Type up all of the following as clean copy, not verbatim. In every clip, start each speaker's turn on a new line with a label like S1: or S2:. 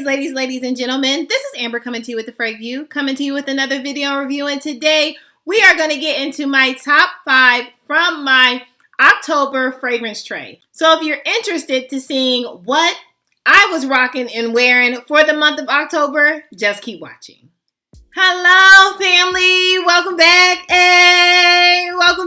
S1: ladies, and gentlemen. This is Amber coming to you with the FRAG View, coming to you with another video review. And today we are going to get into my top 5 from my October fragrance tray. So if you're interested to seeing what I was rocking and wearing for the month of October, just keep watching. Hello, family. Welcome back. Hey, welcome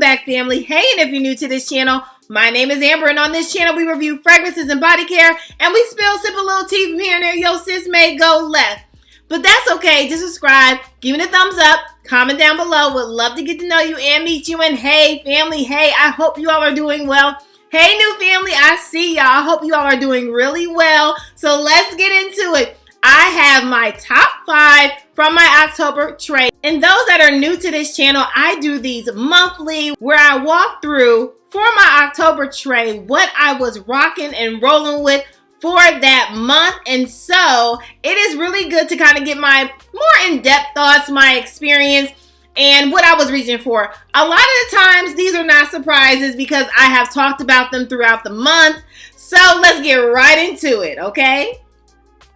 S1: back, family. Hey, and if you're new to this channel, my name is Amber, and on this channel, we review fragrances and body care, and we sip a little tea from here and there. Yo, sis may go left. But that's okay. Just subscribe, give me a thumbs up, comment down below. Would love to get to know you and meet you. And hey, family, hey, I hope you all are doing well. Hey, new family, I see y'all. I hope you all are doing really well. So let's get into it. I have my top 5 from my October tray. And those that are new to this channel, I do these monthly where I walk through for my October tray what I was rocking and rolling with for that month. And so it is really good to kind of get my more in-depth thoughts, my experience, and what I was reaching for. A lot of the times these are not surprises because I have talked about them throughout the month. So let's get right into it, okay?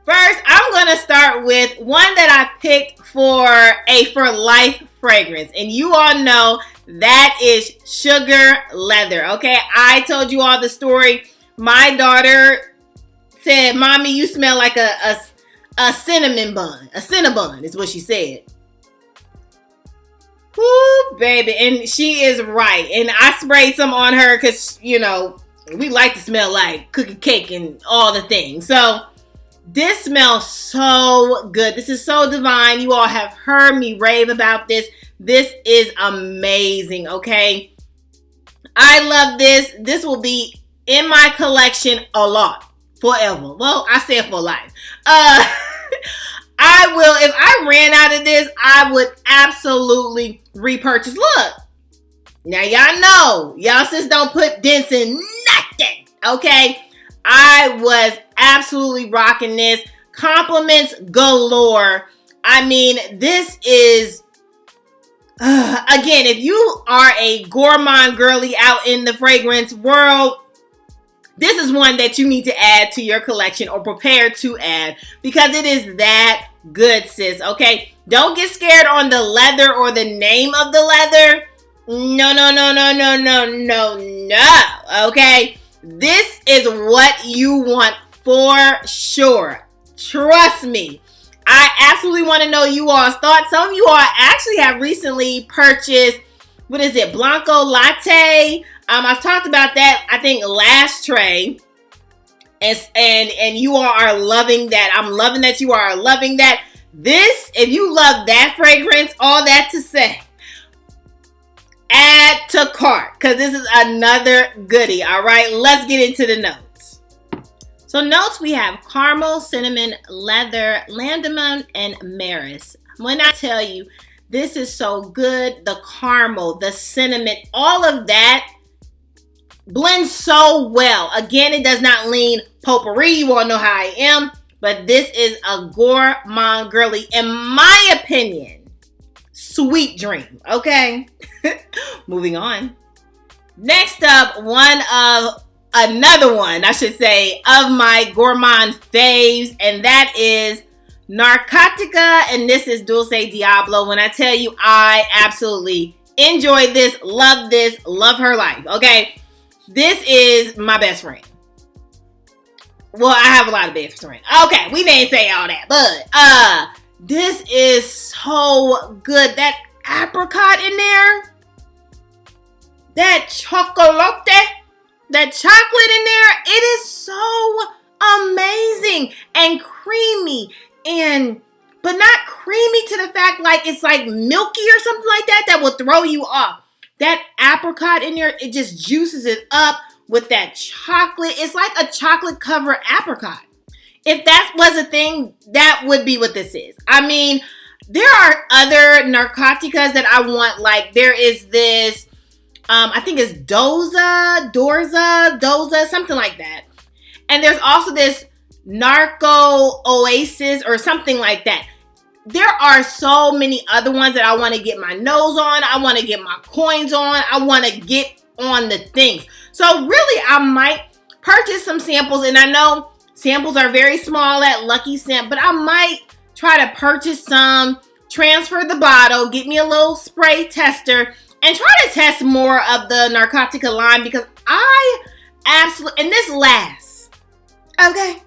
S1: First, I'm going to start with one that I picked for a For Life fragrance. And you all know that is Sugar Leather, okay? I told you all the story. My daughter said, "Mommy, you smell like a cinnamon bun." A Cinnabon is what she said. Whoo, baby. And she is right. And I sprayed some on her because, you know, we like to smell like cookie cake and all the things. So this smells so good. This is so divine. You all have heard me rave about this. This is amazing, okay? I love this. This will be in my collection a lot, forever. Well, I said for life. I will, if I ran out of this, I would absolutely repurchase. Look, now y'all know, y'all sis don't put dents in nothing, okay? I was absolutely rocking this. Compliments galore. I mean, this is, again, if you are a gourmand girly out in the fragrance world, this is one that you need to add to your collection or prepare to add because it is that good, sis, okay? Don't get scared on the leather or the name of the leather. No, okay? This is what you want for sure. Trust me. I absolutely want to know you all's thoughts. Some of you all actually have recently purchased, what is it, Blanco Latte. I've talked about that, I think, last tray. And you all are loving that. I'm loving that you are loving that. This, if you love that fragrance, all that to say, add to cart because this is another goodie. All right, let's get into the notes. So notes, we have caramel, cinnamon, leather, lamdamon, and maris. When I tell you this is so good, the caramel, the cinnamon, all of that blends so well. Again, it does not lean potpourri. You all know how I am, but this is a gourmand girly, in my opinion. Sweet dream, okay? Moving on. Next up, another one, I should say, of my gourmand faves, and that is Narcotica, and this is Dulce Diablo. When I tell you, I absolutely enjoy this, love her life, okay? This is my best friend. Well, I have a lot of best friends. Okay, we didn't say all that, but this is so good. That apricot in there, that chocolate in there, it is so amazing and creamy, but not creamy to the fact like it's like milky or something like that that will throw you off. That apricot in there, it just juices it up with that chocolate. It's like a chocolate covered apricot. If that was a thing, that would be what this is. I mean, there are other Narcoticas that I want. Like there is this, I think it's Doza, something like that. And there's also this Narco Oasis or something like that. There are so many other ones that I want to get my nose on. I want to get my coins on. I want to get on the things. So really, I might purchase some samples. And I know Samples are very small at Lucky Scent, but I might try to purchase some, transfer the bottle, get me a little spray tester, and try to test more of the Narcotica line because I absolutely, and this lasts, okay?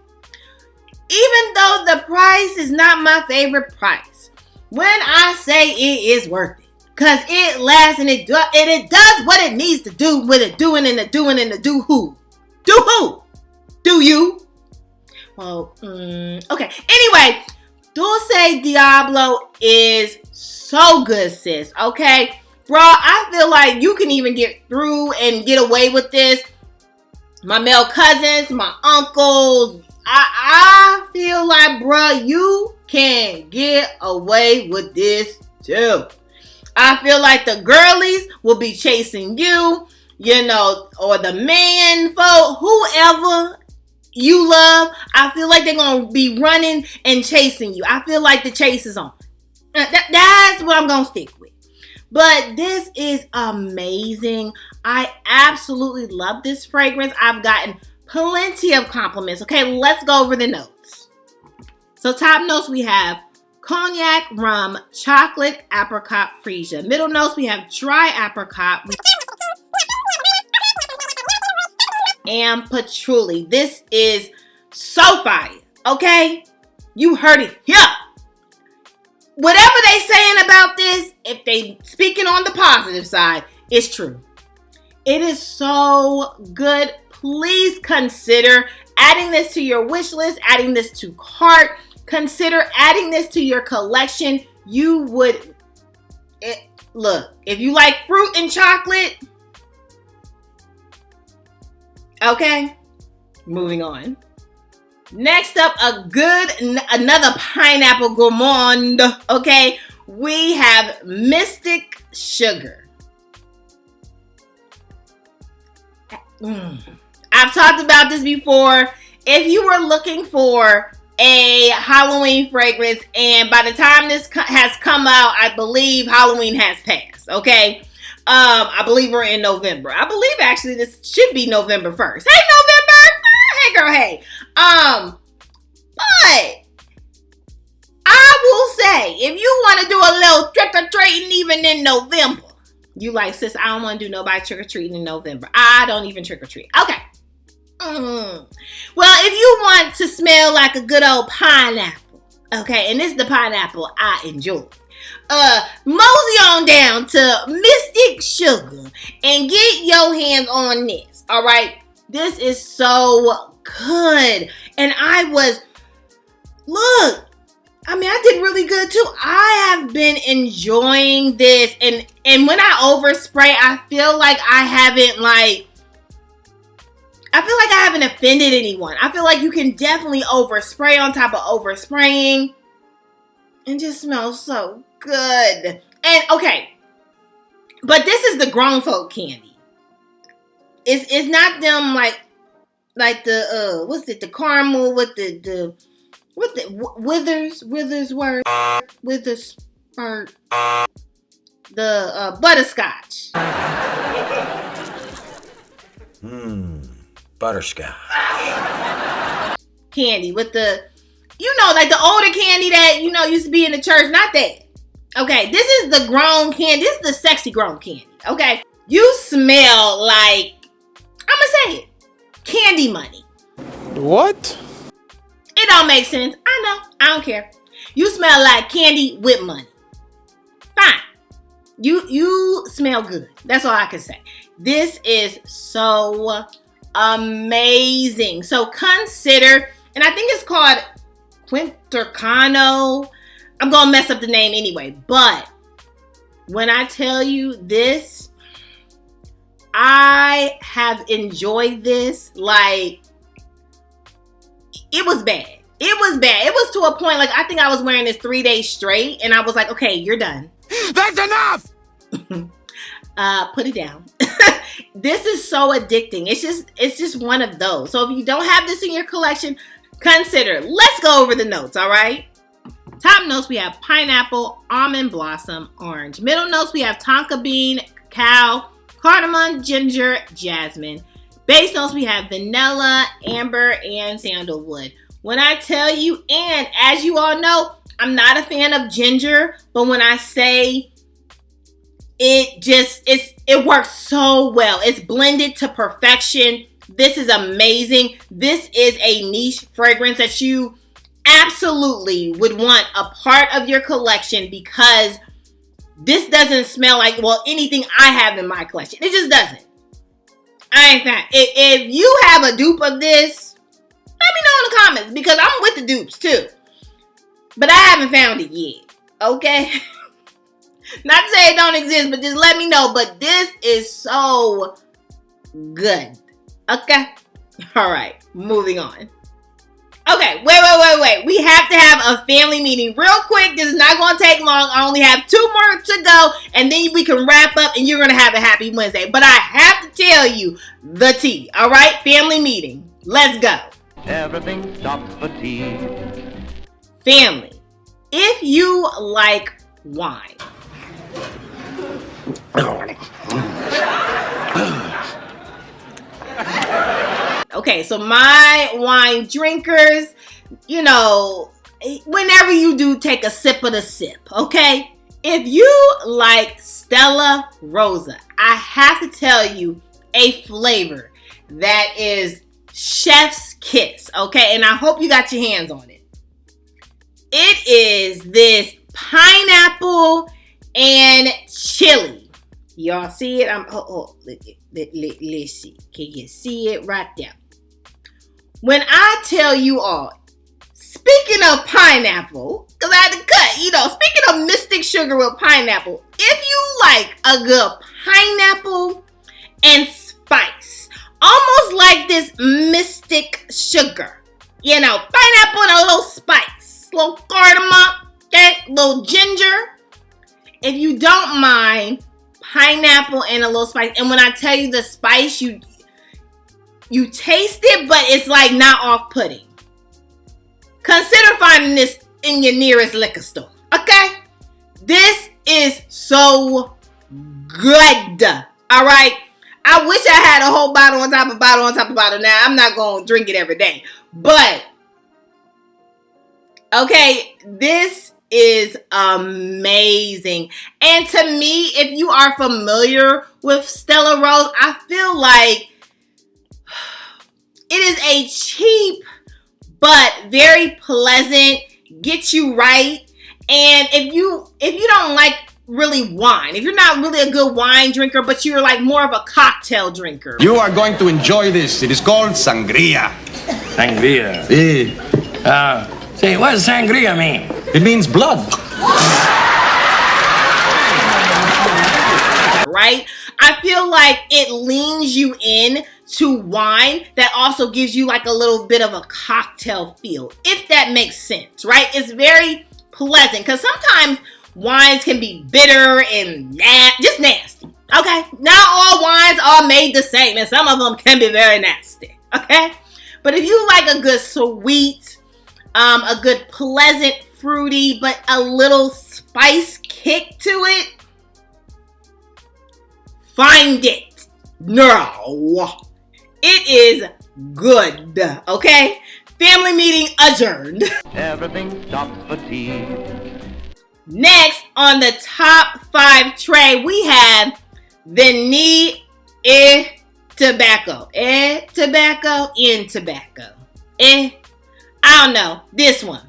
S1: Even though the price is not my favorite price, when I say it is worth it, because it lasts and it does what it needs to do with it doing and the doing and the do who? Do who? Do you? Well, okay. Anyway, Dulce Diablo is so good, sis, okay? Bro, I feel like you can even get through and get away with this. My male cousins, my uncles, I feel like, bro, you can get away with this too. I feel like the girlies will be chasing you, you know, or the man folk, whoever you love. I feel like they're going to be running and chasing you. I feel like the chase is on. That's what I'm going to stick with. But this is amazing. I absolutely love this fragrance. I've gotten plenty of compliments. Okay, let's go over the notes. So top notes we have cognac, rum, chocolate, apricot, freesia. Middle notes we have dry apricot and patchouli. This is so fire. Okay, you heard it here. Whatever they saying about this, if they speaking on the positive side, it's true. It is so good. Please consider adding this to your wish list, adding this to cart. Consider adding this to your collection. You would, look, if you like fruit and chocolate, okay, moving on. Next up, another pineapple gourmand, okay? We have Mystic Sugar. I've talked about this before. If you were looking for a Halloween fragrance, and by the time this has come out, I believe Halloween has passed, okay? I believe we're in November. I believe actually this should be November 1st. Hey, November! Hey, girl, hey. But I will say, if you want to do a little trick-or-treating even in November, you like, sis, I don't want to do nobody trick-or-treating in November. I don't even trick-or-treat. Okay. Well, if you want to smell like a good old pineapple, okay, and this is the pineapple I enjoy, mosey on down to Mystic Sugar and get your hands on this, all right? This is so good. And I did really good too. I have been enjoying this. And when I overspray, I feel like I haven't offended anyone. I feel like you can definitely overspray on top of overspraying and just smells so good. And okay, but this is the grown folk candy. It's not them like the what's it, the caramel with the Witherspoon, the butterscotch.
S2: Butterscotch
S1: candy with the, like the older candy that used to be in the church. Not that. Okay, this is the grown candy. This is the sexy grown candy. Okay, you smell like, I'm gonna say it, candy money.
S3: What?
S1: It don't make sense. I know. I don't care. You smell like candy with money. Fine. You smell good. That's all I can say. This is so amazing. So consider, and I think it's called Coreterno. I'm gonna mess up the name anyway, but when I tell you this, I have enjoyed this. Like, it was bad. It was bad. It was to a point, like, I think I was wearing this 3 days straight, and I was like, okay, you're done.
S3: That's enough!
S1: Put it down. This is so addicting. It's just one of those. So if you don't have this in your collection, consider. Let's go over the notes, all right? Top notes, we have pineapple, almond blossom, orange. Middle notes, we have tonka bean, cacao, cardamom, ginger, jasmine. Base notes, we have vanilla, amber, and sandalwood. When I tell you, and as you all know, I'm not a fan of ginger, but when I say it works so well. It's blended to perfection. This is amazing. This is a niche fragrance that you absolutely would want a part of your collection because this doesn't smell like, well, anything I have in my collection. It just doesn't. I ain't fan. If you have a dupe of this, let me know in the comments because I'm with the dupes too. But I haven't found it yet. Okay? Not to say it don't exist, but just let me know. But this is so good. Okay? All right. Moving on. Okay. Wait. We have to have a family meeting real quick. This is not going to take long. I only have 2 more to go. And then we can wrap up and you're going to have a happy Wednesday. But I have to tell you the tea. All right? Family meeting. Let's go.
S2: Everything stops for tea.
S1: Family. If you like wine. Okay, so my wine drinkers, you know, whenever you do, take a sip of the sip, okay? If you like Stella Rosa, I have to tell you a flavor that is chef's kiss, okay? And I hope you got your hands on it. It is this pineapple and chili. Y'all see it? Let's see. Can you see it right there? When I tell you all, speaking of pineapple, because I had to cut, speaking of mystic sugar with pineapple, if you like a good pineapple and spice, almost like this mystic sugar, pineapple and a little spice, a little cardamom, okay, a little ginger. If you don't mind pineapple and a little spice, and when I tell you the spice, you taste it, but it's like not off-putting. Consider finding this in your nearest liquor store, okay? This is so good, all right? I wish I had a whole bottle on top of bottle on top of bottle. Now, I'm not going to drink it every day, but, okay, this is amazing. And to me, if you are familiar with Stella Rose, I feel like it is a cheap but very pleasant, get you right. And if you don't like really wine, if you're not really a good wine drinker, but you're like more of a cocktail drinker,
S3: You are going to enjoy this. It is called sangria.
S4: Sangria. Say, what does sangria mean?
S3: It means blood.
S1: right? I feel like it leans you in to wine that also gives you like a little bit of a cocktail feel, if that makes sense, right? It's very pleasant because sometimes wines can be bitter and just nasty, okay? Not all wines are made the same, and some of them can be very nasty, okay? But if you like a good sweet, a good pleasant fruity, but a little spice kick to it, find it. No. It is good, okay? Family meeting adjourned.
S2: Everything stops for tea.
S1: Next on the top 5 tray, we have Vanille tobacco. Tobacco in tobacco. I don't know. This one.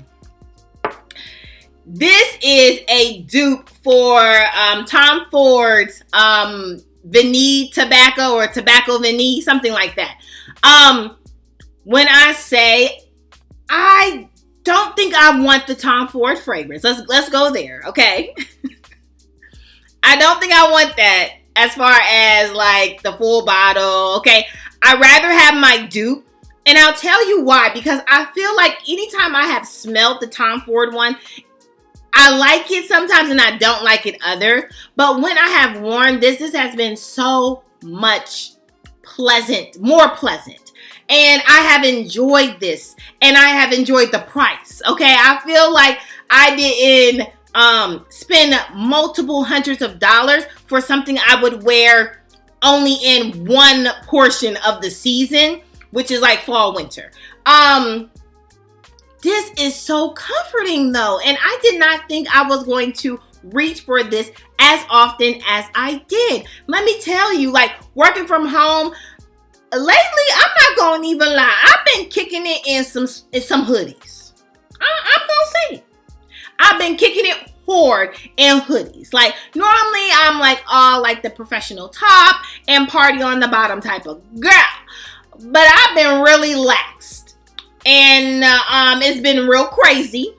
S1: This is a dupe for Tom Ford's Vanille tobacco or tobacco vanille, something like that. When I say I don't think I want the Tom Ford fragrance. Let's go there, okay? I don't think I want that as far as like the full bottle, okay? I'd rather have my dupe, and I'll tell you why, because I feel like anytime I have smelled the Tom Ford one, I like it sometimes and I don't like it others. But when I have worn this has been so much more pleasant. And I have enjoyed this. And I have enjoyed the price. Okay, I feel like I didn't spend multiple hundreds of dollars for something I would wear only in one portion of the season, which is like fall, winter. This is so comforting though. And I did not think I was going to reach for this as often as I did. Let me tell you, like working from home lately, I'm not going to even lie. I've been kicking it in some hoodies. I'm going to say it. I've been kicking it hard in hoodies. Like normally I'm like all like the professional top and party on the bottom type of girl. But I've been really laxed. And it's been real crazy.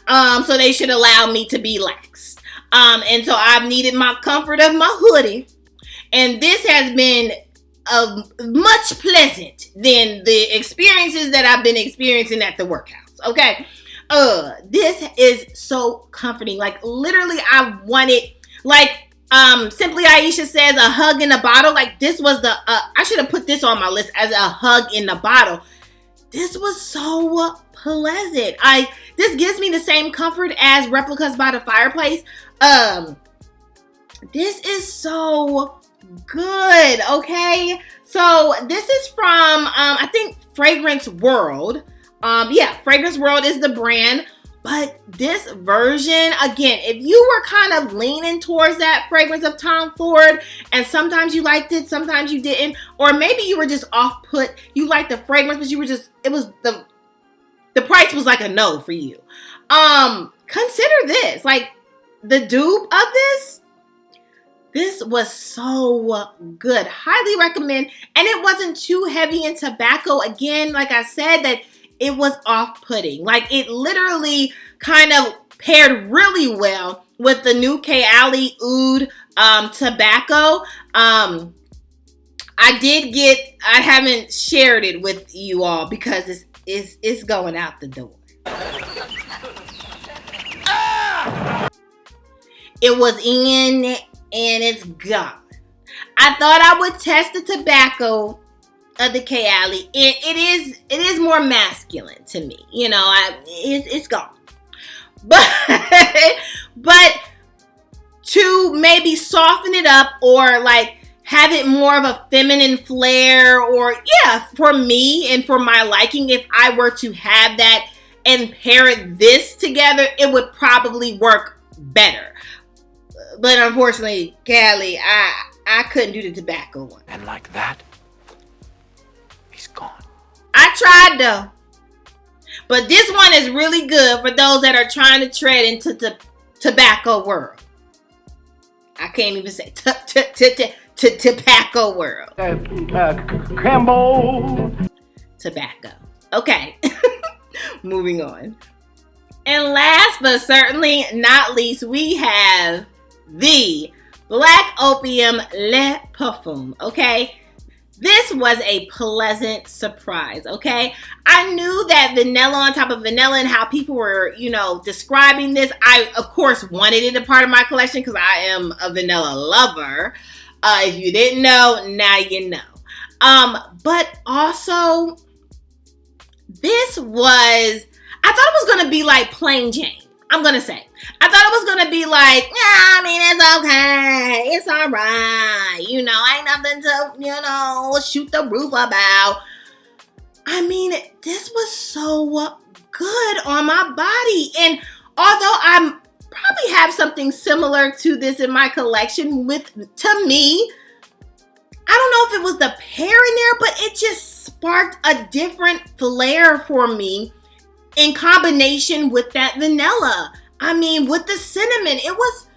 S1: So they should allow me to be lax. And so I've needed my comfort of my hoodie. And this has been much pleasant than the experiences that I've been experiencing at the workhouse. Okay. This is so comforting. Like literally I wanted, like Simply Aisha says, a hug in a bottle. Like this was the, I should have put this on my list as a hug in the bottle. This was so pleasant. This gives me the same comfort as Replicas by the Fireplace. This is so good. Okay. So this is from, I think Fragrance World. Yeah, Fragrance World is the brand. But this version, again, if you were kind of leaning towards that fragrance of Tom Ford, and sometimes you liked it, sometimes you didn't, or maybe you were just off put, you liked the fragrance, but you were just, it was the price was like a no for you. Consider this, like the dupe of this was so good. Highly recommend. And it wasn't too heavy in tobacco. Again, like I said, that it was off-putting. Like it literally kind of paired really well with the new Kayali Oud tobacco. I haven't shared it with you all because it's going out the door. It was in and it's gone. I thought I would test the tobacco of the Kayali. It is more masculine to me. You know, it's gone. But to maybe soften it up or like have it more of a feminine flair, or yeah, for me and for my liking, if I were to have that and pair this together, it would probably work better. But unfortunately, Callie, I couldn't do the tobacco one.
S5: And like that, he's gone.
S1: I tried though. But this one is really good for those that are trying to tread into the tobacco world. I can't even say tobacco world.
S5: Crambo.
S1: Tobacco. Okay. Moving on. And last but certainly not least, we have the Black Opium Le Parfum. Okay. This was a pleasant surprise, okay? I knew that vanilla on top of vanilla and how people were, you know, describing this. I, of course, wanted it a part of my collection because I am a vanilla lover. If you didn't know, now you know. But also, this was, I thought it was going to be like Plain Jane. I'm going to say. I thought it was going to be like, yeah, I mean, it's okay. It's all right. You know, ain't nothing to, you know, shoot the roof about. I mean, this was so good on my body. And although I probably have something similar to this in my collection to me, I don't know if it was the pear in there, but it just sparked a different flair for me in combination with that vanilla. I mean, with the cinnamon, it was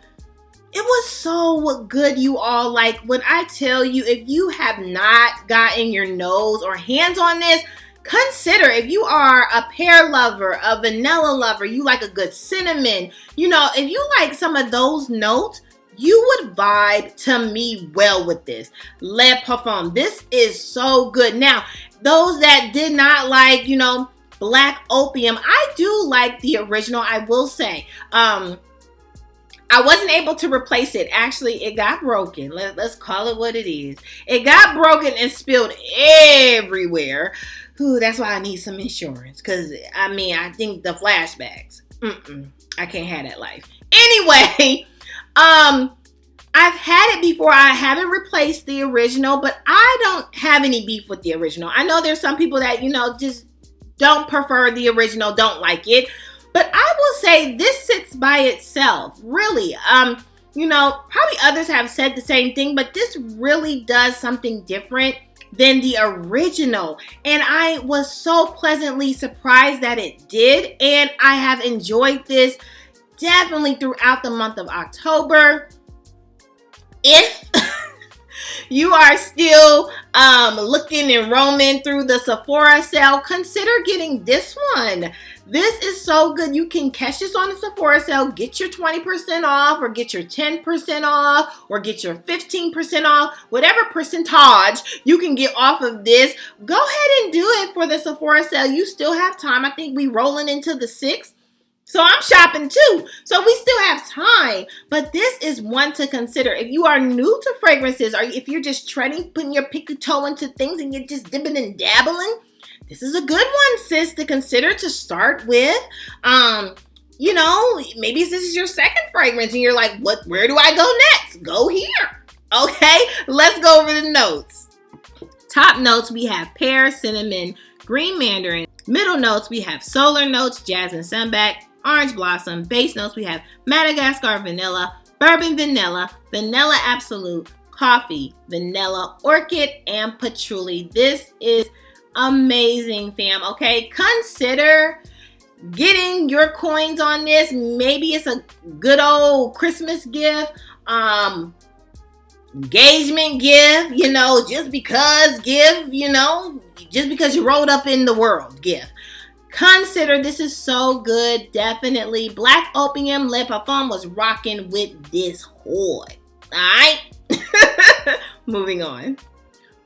S1: so good, you all. Like, when I tell you, if you have not gotten your nose or hands on this, consider, if you are a pear lover, a vanilla lover, you like a good cinnamon, you know, if you like some of those notes, you would vibe to me well with this. Le Parfum. This is so good. Now, those that did not like, you know, Black Opium, I do like the original, I will say. I wasn't able to replace it. Actually, it got broken. Let's call it what it is. It got broken and spilled everywhere. Ooh, that's why I need some insurance. Because, I mean, I think the flashbacks. I can't have that life. Anyway, I I've had it before. I haven't replaced the original, but I don't have any beef with the original. I know there's some people that, just don't prefer the original, don't like it. But I will say this sits by itself, really. Probably others have said the same thing, but this really does something different than the original. And I was so pleasantly surprised that it did. And I have enjoyed this definitely throughout the month of October. If you are still looking and roaming through the Sephora sale, consider getting this one. This is so good. You can catch this on the Sephora sale, get your 20% off, or get your 10% off, or get your 15% off, whatever percentage you can get off of this. Go ahead and do it for the Sephora sale. You still have time. I think we rolling into the 6th. So I'm shopping too. So we still have time. But this is one to consider. If you are new to fragrances, or if you're just putting your pinky toe into things and you're just dipping and dabbling, this is a good one, sis, to consider to start with. Maybe this is your second fragrance and you're like, where do I go next? Go here. Okay, let's go over the notes. Top notes, we have pear, cinnamon, green mandarin. Middle notes, we have solar notes, jasmine sunback, orange blossom. Base notes, we have Madagascar vanilla, bourbon vanilla, vanilla absolute, coffee, vanilla orchid, and patchouli. This is amazing, fam. Okay, consider getting your coins on this. Maybe it's a good old Christmas gift, engagement gift, just because just because you rolled up in the world gift. Consider this is so good. Definitely. Black Opium Le Parfum was rocking with this hood. Alright? Moving on.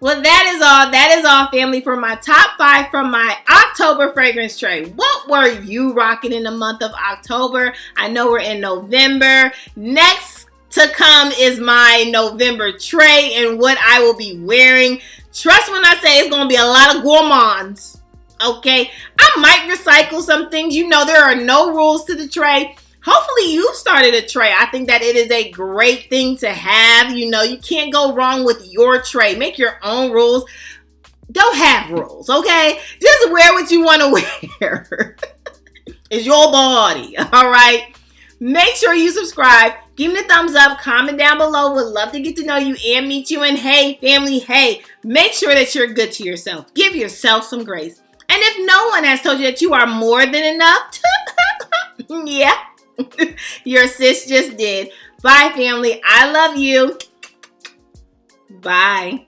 S1: Well, that is all, family, for my top 5 from my October fragrance tray. What were you rocking in the month of October? I know we're in November. Next to come is my November tray and what I will be wearing. Trust when I say it's going to be a lot of gourmands. Okay, I might recycle some things. There are no rules to the tray. Hopefully you've started a tray. I think that it is a great thing to have. You can't go wrong with your tray. Make your own rules. Don't have rules, okay? Just wear what you want to wear. It's your body, all right? Make sure you subscribe. Give me a thumbs up. Comment down below. Would love to get to know you and meet you. And hey, family, hey, make sure that you're good to yourself. Give yourself some grace. And if no one has told you that you are more than enough, yeah, your sis just did. Bye, family. I love you. Bye.